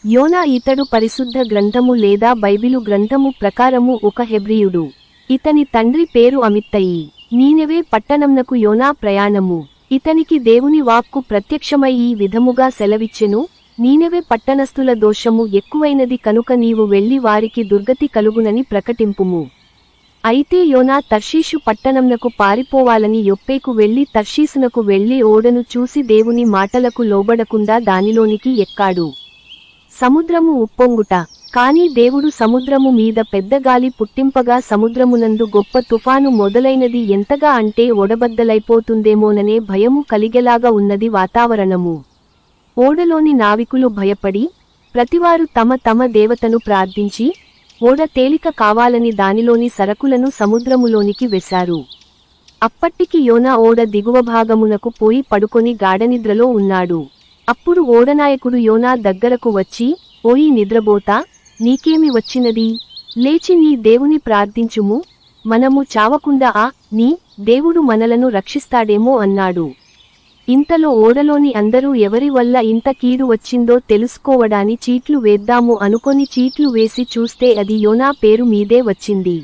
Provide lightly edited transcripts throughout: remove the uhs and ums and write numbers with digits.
యోనా ఇతడు పరిశుద్ధ గ్రంథము లేదా బైబిలు గ్రంథము ప్రకారము ఒక హెబ్రీయుడు. ఇతని తండ్రి పేరు అమిత్తయి. నీనెవే పట్టణంనకు యోనా ప్రయాణము. ఇతనికి దేవుని వాక్కు ప్రత్యక్షమై ఈ విధముగా సెలవిచ్చెను, నీనెవే పట్టణస్థుల దోషము ఎక్కువైనది కనుక నీవు వెళ్లి వారికి దుర్గతి కలుగునని ప్రకటింపుము. అయితే యోనా తర్షీషు పట్టణంనకు పారిపోవాలని యొప్పేకు వెళ్లి తర్షీసునకు వెళ్లే ఓడను చూసి దేవుని మాటలకు లోబడకుండా దానిలోనికి ఎక్కాడు. సముద్రము ఉప్పొంగుట. కాని దేవుడు సముద్రము మీద పెద్దగాలి పుట్టింపగా సముద్రమునందు గొప్ప తుఫాను మొదలైనది. ఎంతగా అంటే ఒడబద్దలైపోతుందేమోననే భయము కలిగేలాగా ఉన్నది వాతావరణము. ఓడలోని నావికులు భయపడి ప్రతివారు తమ తమ దేవతను ప్రార్థించి ఓడ తేలిక కావాలని దానిలోని సరకులను సముద్రములోనికి వెశారు. అప్పటికి యోనా ఓడ దిగువ భాగమునకు పోయి పడుకొని గాఢనిద్రలో ఉన్నాడు. అప్పుడు ఓడనాయకుడు యోనా దగ్గరకు వచ్చి, ఓయి నిద్రబోతా, నీకేమి వచ్చినది? లేచి నీ దేవుని ప్రార్థించుము, మనము చావకుండా నీ దేవుడు మనలను రక్షిస్తాడేమో అన్నాడు. ఇంతలో ఓడలోని అందరూ ఎవరి వల్ల ఇంత కీడు వచ్చిందో తెలుసుకోవడాని చీట్లు వేద్దాము అనుకొని చీట్లు వేసి చూస్తే అది యోనా పేరు మీదే వచ్చింది.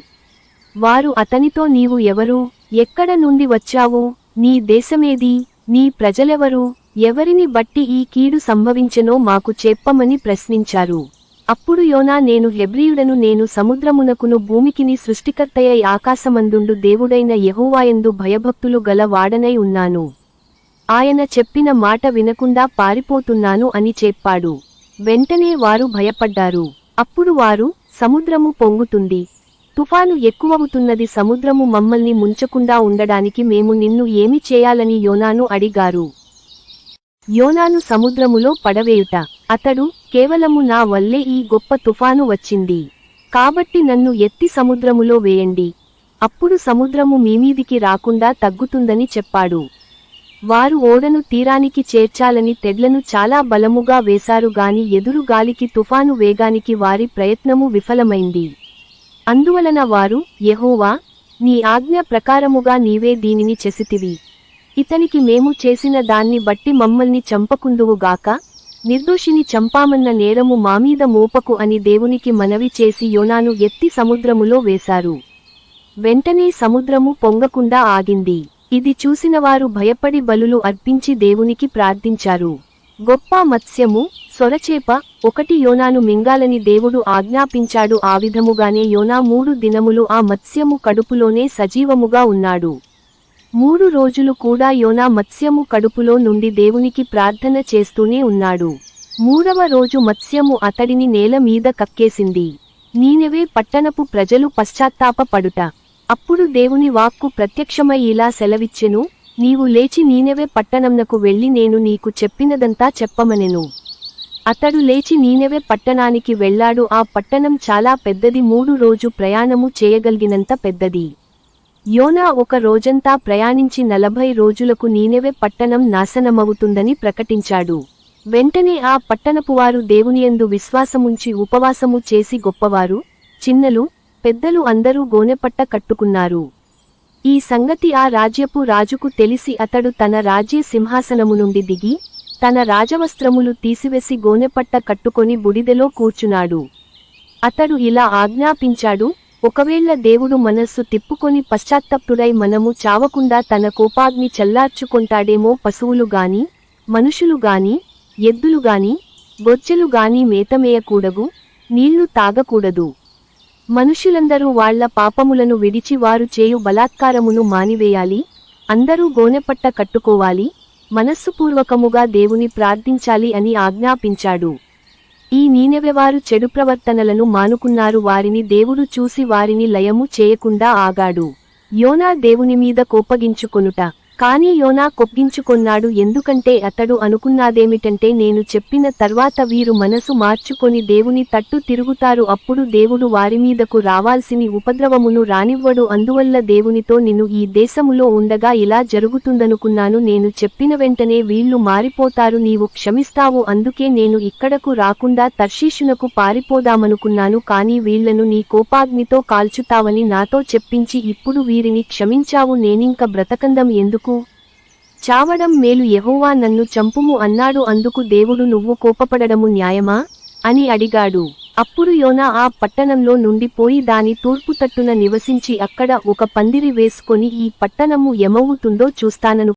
వారు అతనితో, నీవు ఎవరు? ఎక్కడ నుండి వచ్చావు? నీ దేశమేది? నీ ప్రజలెవరు? ఎవరిని బట్టి ఈ కీడు సంభవించెనో మాకు చెప్పమని ప్రశ్నించారు. అప్పుడు యోనా, నేను హెబ్రీయుడను, నేను సముద్రమునకును భూమికిని సృష్టికర్తయై ఆకాశమందుండు దేవుడైన యెహోవాయందు భయభక్తులు గల వాడనై ఉన్నాను. ఆయన చెప్పిన మాట వినకుండా పారిపోతున్నాను అని చెప్పాడు. వెంటనే వారు భయపడ్డారు. అప్పుడు వారు, సముద్రము పొంగుతుంది, తుఫాను ఎక్కువవుతున్నది, సముద్రము మమ్మల్ని ముంచకుండా ఉండడానికి మేము నిన్ను ఏమి చేయాలని యోనాను అడిగారు. యోనాను సముద్రములో పడవేయుట. అతడు, కేవలము నా వల్లే ఈ గొప్ప తుఫాను వచ్చింది, కాబట్టి నన్ను ఎత్తి సముద్రములో వేయండి, అప్పుడు సముద్రము మీమీదికి రాకుండా తగ్గుతుందని చెప్పాడు. వారు ఓడను తీరానికి చేర్చాలని తెడ్లను చాలా బలముగా వేశారు గాని ఎదురు గాలికి తుఫాను వేగానికి వారి ప్రయత్నము విఫలమైంది. అందువలన వారు, యెహోవా, నీ ఆజ్ఞ ప్రకారముగా నీవే దీనిని చేసితివి, ఇతనికి మేము చేసిన దాన్ని బట్టి మమ్మల్ని చంపకుందువుగాక, నిర్దోషిని చంపామన్న నేరము మామీద మోపకు అని దేవునికి మనవి చేసి యోనాను ఎత్తి సముద్రములో వేశారు. వెంటనే సముద్రము పొంగకుండా ఆగింది. ఇది చూసినవారు భయపడి బలులు అర్పించి దేవునికి ప్రార్థించారు. గొప్ప మత్స్యము, సొరచేప ఒకటి యోనాను మింగాలని దేవుడు ఆజ్ఞాపించాడు. ఆ విధముగానే యోనా 3 దినములు ఆ మత్స్యము కడుపులోనే సజీవముగా ఉన్నాడు. 3 రోజులు కూడా యోనా మత్స్యము కడుపులో నుండి దేవునికి ప్రార్థన చేస్తూనే ఉన్నాడు. 3వ రోజు మత్స్యము అతడిని నేల మీద కక్కేసింది. నీనెవే పట్టణపు ప్రజలు పశ్చాత్తాపపడుట. అప్పుడు దేవుని వాక్కు ప్రత్యక్షమై ఇలా సెలవిచ్చెను, నీవు లేచి నీనెవే పట్టణంనకు వెళ్లి నేను నీకు చెప్పినదంతా చెప్పమనెను. అతడు లేచి నీనెవే పట్టణానికి వెళ్లాడు. ఆ పట్టణం చాలా పెద్దది, 3 రోజు ప్రయాణము చేయగలిగినంత పెద్దది. యోనా ఒక రోజంతా ప్రయాణించి 40 రోజులకు నీనెవే పట్టణం నాశనమవుతుందని ప్రకటించాడు. వెంటనే ఆ పట్టణపువారు దేవునియందు విశ్వాసముంచి ఉపవాసము చేసి గొప్పవారు, చిన్నలు, పెద్దలు అందరూ గోనెపట్ట కట్టుకున్నారు. ఈ సంగతి ఆ రాజ్యపు రాజుకు తెలిసి అతడు తన రాజ్య సింహాసనము నుండి దిగి తన రాజవస్త్రములు తీసివేసి గోనెపట్ట కట్టుకొని బుడిదెలో కూర్చున్నాడు. అతడు ఇలా ఆజ్ఞాపించాడు, ఒకవేళ దేవుడు మనస్సు తిప్పుకొని పశ్చాత్తప్తుడై మనము చావకుండా తన కోపాగ్ని చల్లార్చుకొంటాడేమో, పశువులు గాని మనుషులు గాని ఎద్దులు గాని గొర్రెలు గాని మేతమేయకూడదు, నీళ్లు తాగకూడదు. మనుషులందరూ వాళ్ల పాపములను విడిచి వారు చేయు బలాత్కారమును మానివేయాలి, అందరూ గోనెపట్ట కట్టుకోవాలి, మనస్సుపూర్వకముగా దేవుని ప్రార్థించాలి అని ఆజ్ఞాపించాడు. ఈ నీనెవెవారు చెడు ప్రవర్తనలను మానుకున్నారు. వారిని దేవుడు చూసి వారిని లయము చేయకుండా ఆగాడు. యోనా దేవుని మీద కోపగించుకొనుట. కాని యోనా కొప్పించుకొన్నాడు, ఎందుకంటే అతడు అనుకున్నాదేమిటంటే, నేను చెప్పిన తర్వాత వీరు మనసు మార్చుకొని దేవుని తట్టు తిరుగుతారు, అప్పుడు దేవుడు వారిమీదకు రావాల్సిన ఉపద్రవమును రానివ్వడు. అందువల్ల దేవునితో, నిన్ను ఈ దేశములో ఉండగా ఇలా జరుగుతుందనుకున్నాను, నేను చెప్పిన వెంటనే వీళ్లు మారిపోతారు, నీవు క్షమిస్తావు, అందుకే నేను ఇక్కడకు రాకుండా తర్షీషునకు పారిపోదామనుకున్నాను. కాని వీళ్లను నీ కోపాగ్నితో కాల్చుతావని నాతో చెప్పించి ఇప్పుడు వీరిని క్షమించావు, నేనింక బ్రతకందం ఎందుకు? చావడం మేలు, యెహోవా నన్ను చంపుము అన్నాడు. అందుకు దేవుడు, నువ్వు కోపపడడము న్యాయమా? అని అడిగాడు. అప్పుడు యోనా ఆ పట్టణంలో నుండి పోయి దాని తూర్పు తట్టున నివసించి అక్కడ ఒక పందిరి వేసుకొని ఈ పట్టణము ఏమవుతుందో చూస్తానను